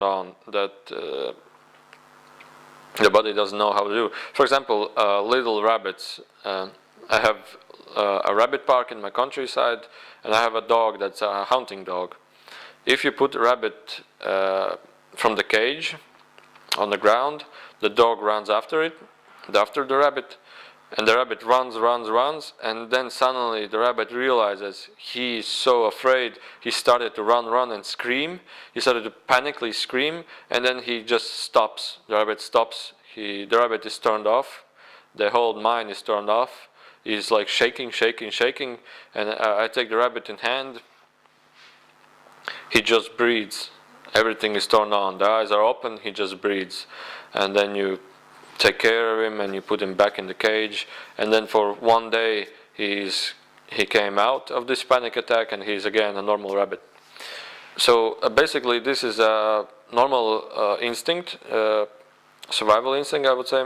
on that the body doesn't know how to do. For example, little rabbits. I have a rabbit park in my countryside, and I have a dog that's a hunting dog. If you put a rabbit from the cage on the ground, the dog runs after the rabbit, and the rabbit runs, and then suddenly the rabbit realizes he's so afraid. He started to run and scream. He started to panically scream, and then he just stops. The rabbit stops. The rabbit is turned off. The whole mind is turned off. He's like shaking, and I take the rabbit in hand. He just breathes. Everything is turned on. The eyes are open. He just breathes, and then you take care of him and you put him back in the cage, and then for one day he came out of this panic attack and he's again a normal rabbit. So basically this is a normal instinct, survival instinct, I would say.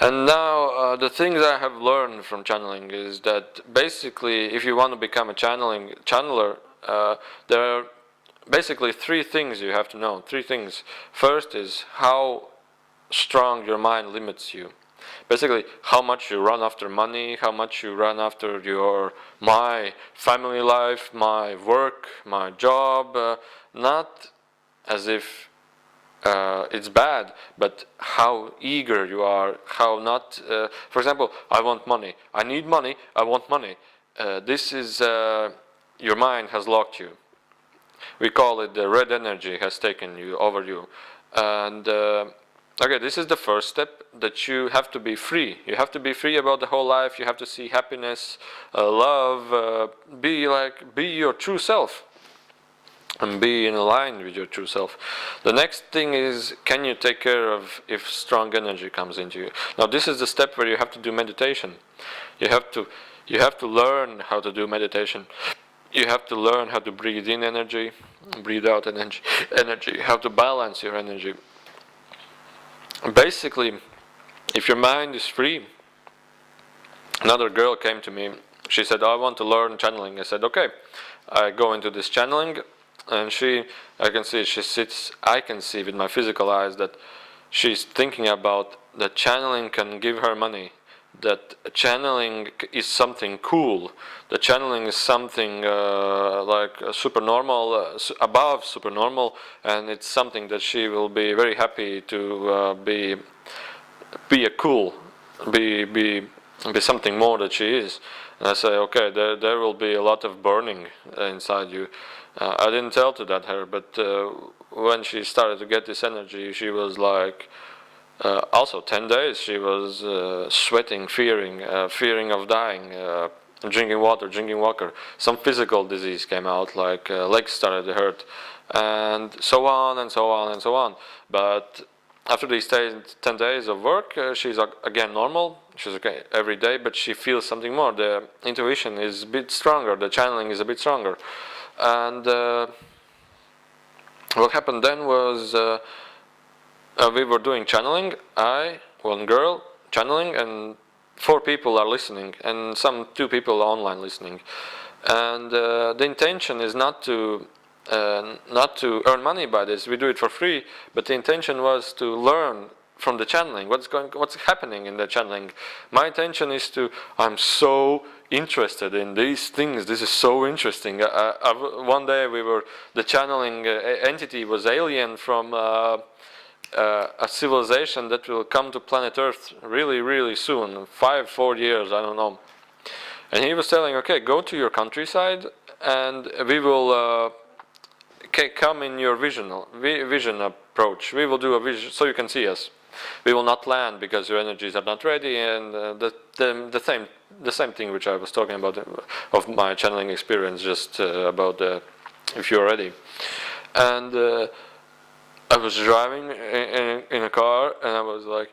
And now the things I have learned from channeling is that basically if you want to become a channeler, there are basically three things you have to know. Three things. First is how strong your mind limits you. Basically, how much you run after money, how much you run after my family life, my work, my job. Not as if it's bad, but how eager you are, how not. For example, I want money. I need money. I want money. This is your mind has locked you. We call it the red energy has taken you over you, and. Okay, this is the first step, that you have to be free. You have to be free about the whole life. You have to see happiness, love, be your true self, and be in line with your true self. The next thing is, can you take care of if strong energy comes into you? Now, this is the step where you have to do meditation. You have to learn how to do meditation. You have to learn how to breathe in energy, breathe out energy, how to balance your energy. Basically, if your mind is free, another girl came to me. She said, I want to learn channeling. I said, okay. I go into this channeling, and I can see with my physical eyes that she's thinking about that channeling can give her money, that channeling is something cool, that channeling is something like supernormal, above supernormal, and it's something that she will be very happy to be something more that she is. And I say, okay, there will be a lot of burning inside you. I didn't tell her, but when she started to get this energy, she was like. Also 10 days she was sweating, fearing of dying, drinking water. Some physical disease came out, like legs started to hurt, and so on. But after these 10 days of work, she's again normal. She's okay every day, but she feels something more. The intuition is a bit stronger, the channeling is a bit stronger. And what happened then was we were doing channeling, one girl channeling, and 4 people are listening, and 2 people are online listening. And the intention is not to earn money by this. We do it for free, but the intention was to learn from the channeling what's happening in the channeling. My intention is I'm so interested in these things. This is so interesting. One day the channeling entity was alien from a civilization that will come to planet Earth really, really soon, 4 years, I don't know. And he was telling, okay, go to your countryside, and we will come in your vision approach. We will do a vision so you can see us. We will not land because your energies are not ready, and the same thing which I was talking about of my channeling experience, just about if you're ready. And I was driving in a car, and I was like,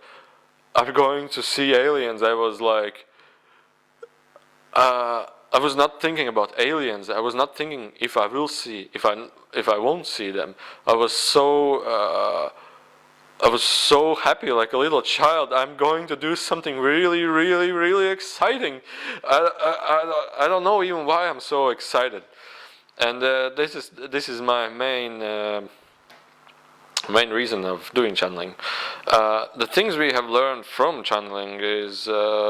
I'm going to see aliens. I was like, I was not thinking about aliens. I was not thinking if I will see, if I won't see them. I was so happy, like a little child. I'm going to do something really, really, really exciting. I don't know even why I'm so excited. And this is my main main reason of doing channeling. The things we have learned from channeling is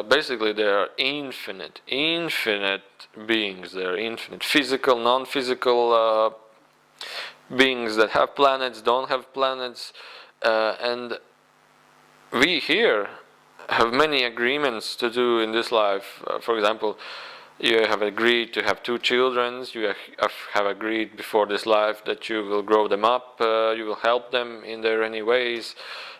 basically they are infinite beings. They're infinite physical, non-physical beings that have planets, don't have planets, and we here have many agreements to do in this life. For example, you have agreed to have 2 children, you have agreed before this life that you will grow them up, you will help them in their any ways,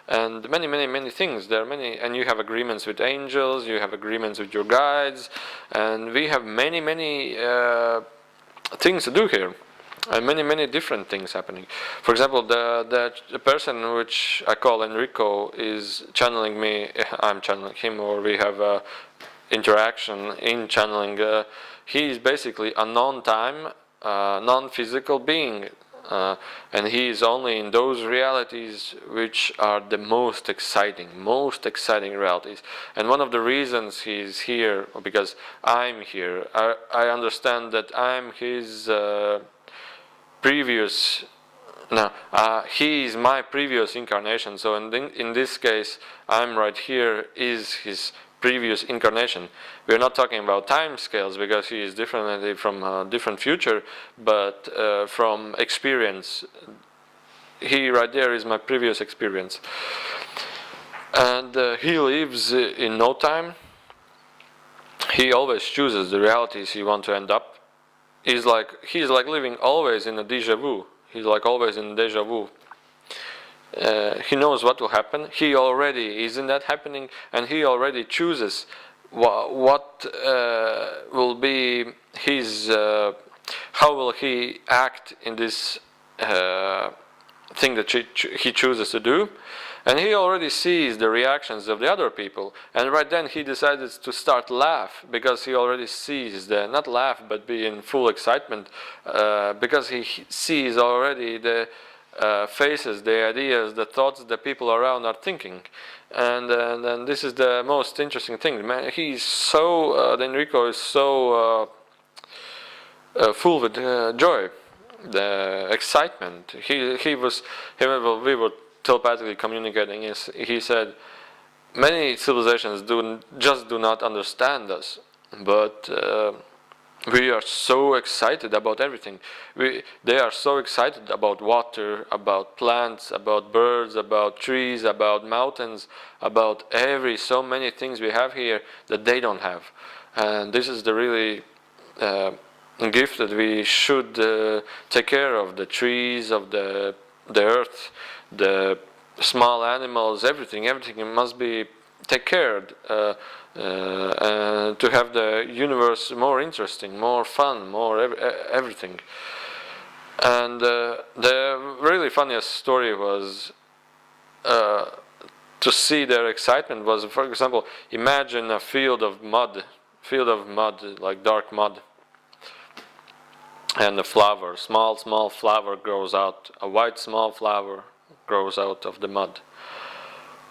and many things. There are many, and you have agreements with angels, you have agreements with your guides, and we have many things to do here. And many different things happening. For example, the person which I call Enrico is channeling me. I'm channeling him, or we have interaction in channeling. He is basically a non-time, non-physical being, and he is only in those realities which are the most exciting realities. And one of the reasons he's here, because I'm here, I understand that I'm his previous. No, he is my previous incarnation. So in this case, I'm right here is his previous incarnation. We're not talking about time scales because he is differently from a different future, but from experience. He right there is my previous experience, and he lives in no time. He always chooses the realities he wants to end up. He's like living always in a deja vu. He's like always in deja vu. He knows what will happen. He already is in that happening, and he already chooses what will be his. How will he act in this thing that he chooses to do? And he already sees the reactions of the other people, and right then he decided to start laugh because he already sees not laugh but be in full excitement because he sees already the faces, the ideas, the thoughts the people around are thinking, and this is the most interesting thing. Man, he's so Enrico is so full with joy, the excitement. We were telepathically communicating. He said many civilizations do not understand us, but we are so excited about everything. They are so excited about water, about plants, about birds, about trees, about mountains, about so many things we have here that they don't have. And this is the really gift that we should take care of: the trees, of the earth, the small animals, everything must be taken care to have the universe more interesting, more fun, more everything. And the really funniest story was to see their excitement was, for example, imagine a field of mud, like dark mud, and a flower, small flower grows out, a white small flower grows out of the mud,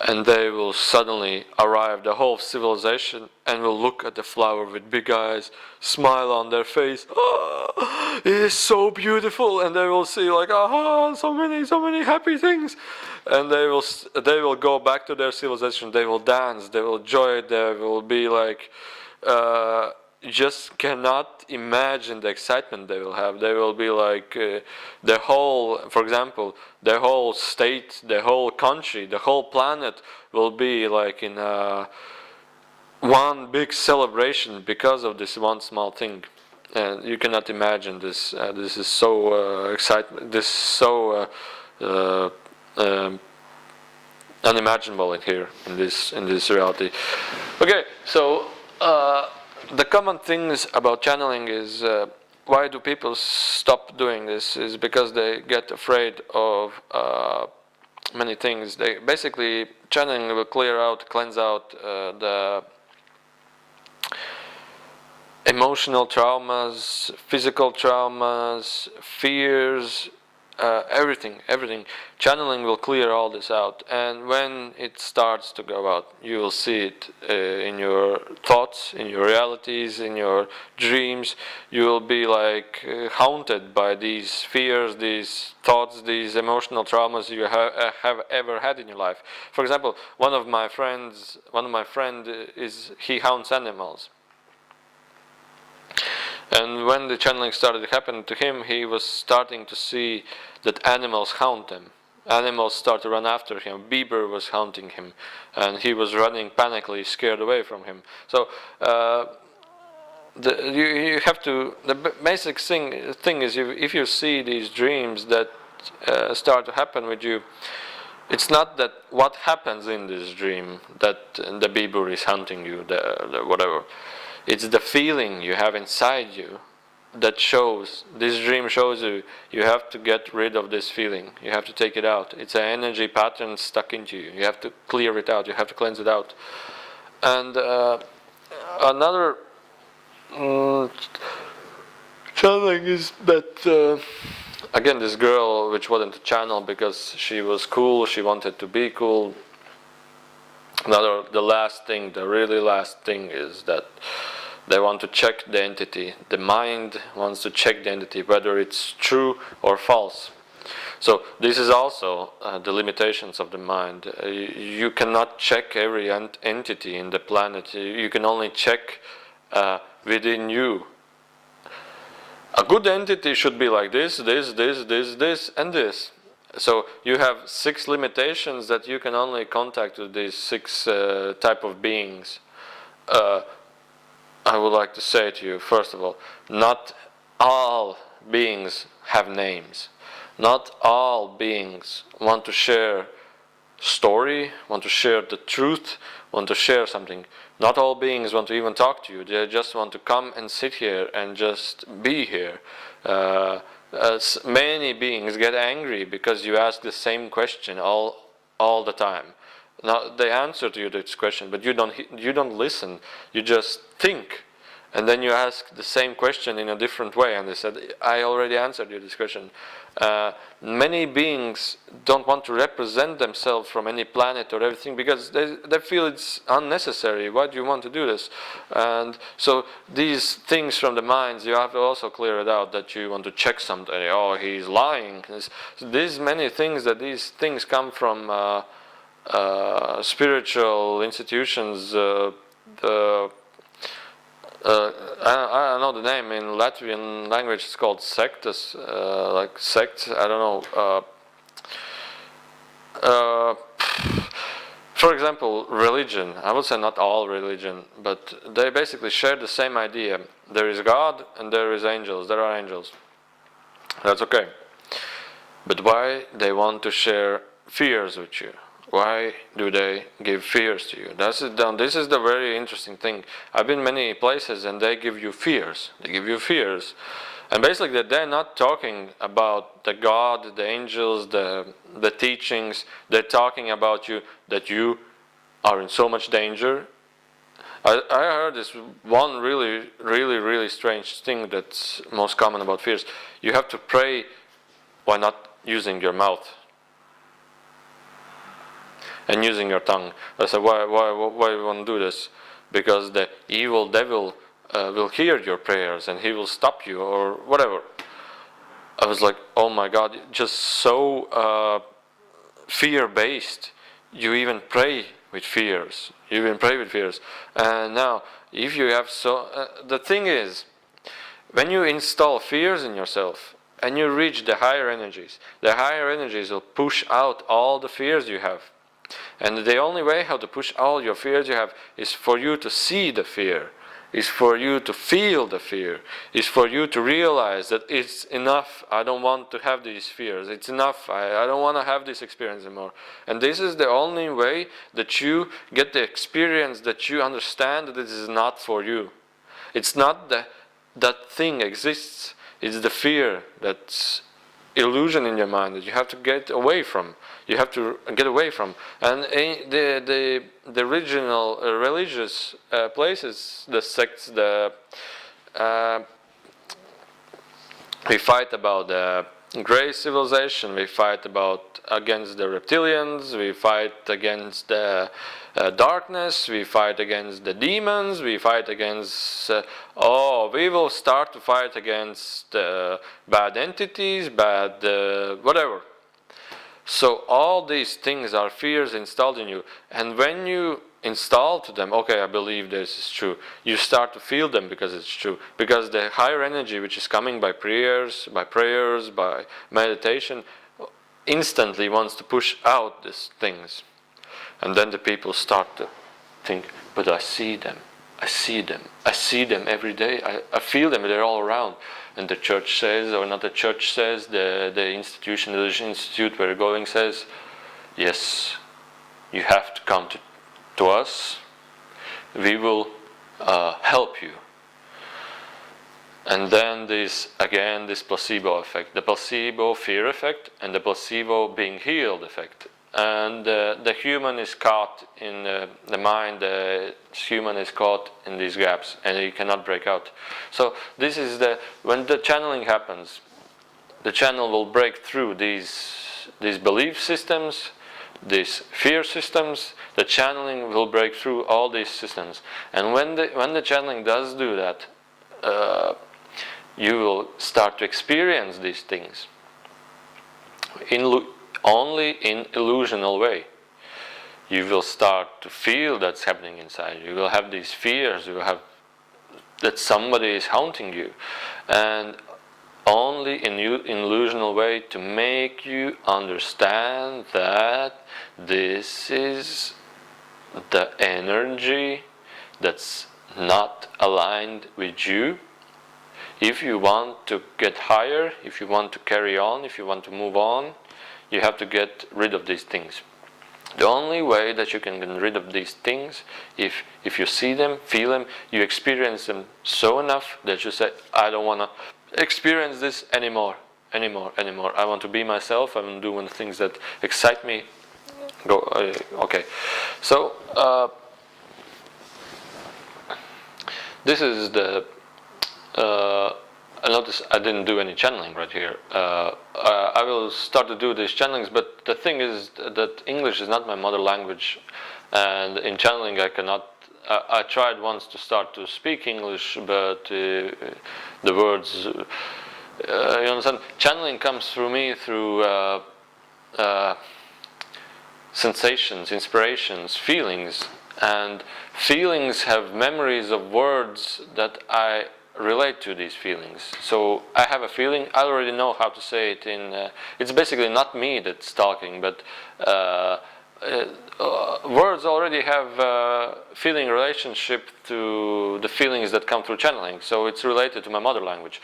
and they will suddenly arrive, the whole civilization, and will look at the flower with big eyes, smile on their face. Oh, it is so beautiful, and they will see like, so many happy things, and they will go back to their civilization. They will dance, they will enjoy it, they will be like. Just cannot imagine the excitement they will have. They will be like the whole, for example, the whole state, the whole country, the whole planet will be like in one big celebration because of this one small thing. And you cannot imagine this. This is so excitement. This is so unimaginable in here, in this reality. Okay, so. The common things about channeling is why do people stop doing this? Is because they get afraid of many things. They basically, channeling will cleanse out the emotional traumas, physical traumas, fears, everything. Channeling will clear all this out, and when it starts to go out, you will see it in your thoughts, in your realities, in your dreams. You will be like haunted by these fears, these thoughts, these emotional traumas you have ever had in your life. For example, one of my friends is, he haunts animals. And when the channeling started to happen to him, he was starting to see that animals haunt him. Animals start to run after him. Beaver was haunting him, and he was running panically, scared away from him. So you have to. The basic thing is, if you see these dreams that start to happen with you, it's not that what happens in this dream that the beaver is hunting you, the whatever. It's the feeling you have inside you that shows, this dream shows you, you have to get rid of this feeling. You have to take it out. It's an energy pattern stuck into you. You have to clear it out. You have to cleanse it out. And another channeling is that, again, this girl which wasn't a channel because she was cool, she wanted to be cool. The last thing, the really last thing is that they want to check the entity. The mind wants to check the entity, whether it's true or false. So this is also the limitations of the mind. You cannot check every entity in the planet. You can only check within you. A good entity should be like this, and this. So you have 6 limitations that you can only contact with these 6 type of beings. I would like to say to you, first of all, not all beings have names. Not all beings want to share story, want to share the truth, want to share something. Not all beings want to even talk to you. They just want to come and sit here and just be here. Many beings get angry because you ask the same question all the time. Now they answer to you this question, but you don't listen. You just think, and then you ask the same question in a different way. And they said, "I already answered you this question." Many beings don't want to represent themselves from any planet or everything because they feel it's unnecessary. Why do you want to do this? And so these things from the minds, you have to also clear it out, that you want to check something. Oh, he's lying. There's many things that these things come from spiritual institutions. I don't know the name. In Latvian language it's called sectas, like sects, I don't know. For example, religion. I would say not all religion, but they basically share the same idea. There is God and there is angels. There are angels. That's okay. But why they want to share fears with you? Why do they give fears to you? This is the very interesting thing. I've been many places and they give you fears. They give you fears. And basically they're not talking about the God, the angels, the teachings. They're talking about you, that you are in so much danger. I heard this one really strange thing that's most common about fears. You have to pray while not using your mouth and using your tongue. I said, why you want to do this? Because the evil devil will hear your prayers and he will stop you or whatever. I was like, oh my God, just so fear-based. You even pray with fears. And now, if you have the thing is, when you install fears in yourself and you reach the higher energies will push out all the fears you have. And the only way how to push all your fears you have is for you to see the fear, is for you to feel the fear, is for you to realize that it's enough, I don't want to have these fears, it's enough, I don't want to have this experience anymore. And this is the only way that you get the experience, that you understand that this is not for you. It's not that thing exists, it's the fear, that's illusion in your mind that you have to get away from. You have to get away from. And the original religious places, the sects, we fight about the gray civilization, we fight against the reptilians, we fight against the darkness, we fight against the demons, we fight against we will start to fight against bad entities, bad whatever. So all these things are fears installed in you, and when you install to them, okay, I believe this is true, you start to feel them because it's true, because the higher energy which is coming by prayers, by meditation, instantly wants to push out these things. And then the people start to think, but I see them every day, I feel them, they're all around. And the church says, or not the church says, the institution, the religious institute where you're going says, yes, you have to come to us, we will help you. And then this placebo effect, the placebo fear effect, and the placebo being healed effect. And the human is caught in the mind, the human is caught in these gaps, and he cannot break out. So this is when the channeling happens, the channel will break through these belief systems, these fear systems. The channeling will break through all these systems, and when the channeling does do that, you will start to experience these things only in illusional way. You will start to feel that's happening inside. You will have these fears. You will have that somebody is haunting you, and only in illusional way to make you understand that this is the energy that's not aligned with you. If you want to get higher, if you want to carry on, if you want to move on, you have to get rid of these things. The only way that you can get rid of these things, if you see them, feel them, you experience them so enough that you say, I don't want to experience this anymore. I want to be myself. I want to do the things that excite me. Okay. So this is the. I notice I didn't do any channeling right here. I will start to do these channelings, but the thing is that English is not my mother language, and in channeling I cannot. I tried once to start to speak English, but the words, you understand, channeling comes through me through sensations, inspirations, feelings, and feelings have memories of words that I relate to these feelings. So I have a feeling, I already know how to say it in, it's basically not me that's talking, but words already have feeling relationship to the feelings that come through channeling, so it's related to my mother language.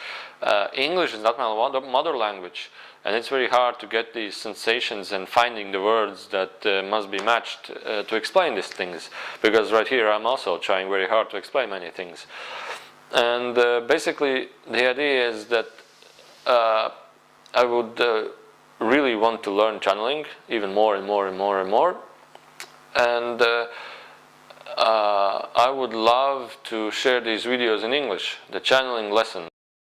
English is not my mother language, and it's very hard to get these sensations and finding the words that must be matched to explain these things, because right here I'm also trying very hard to explain many things. And basically the idea is that I would really want to learn channeling even more and more and more and more, and I would love to share these videos in English, the channeling lesson.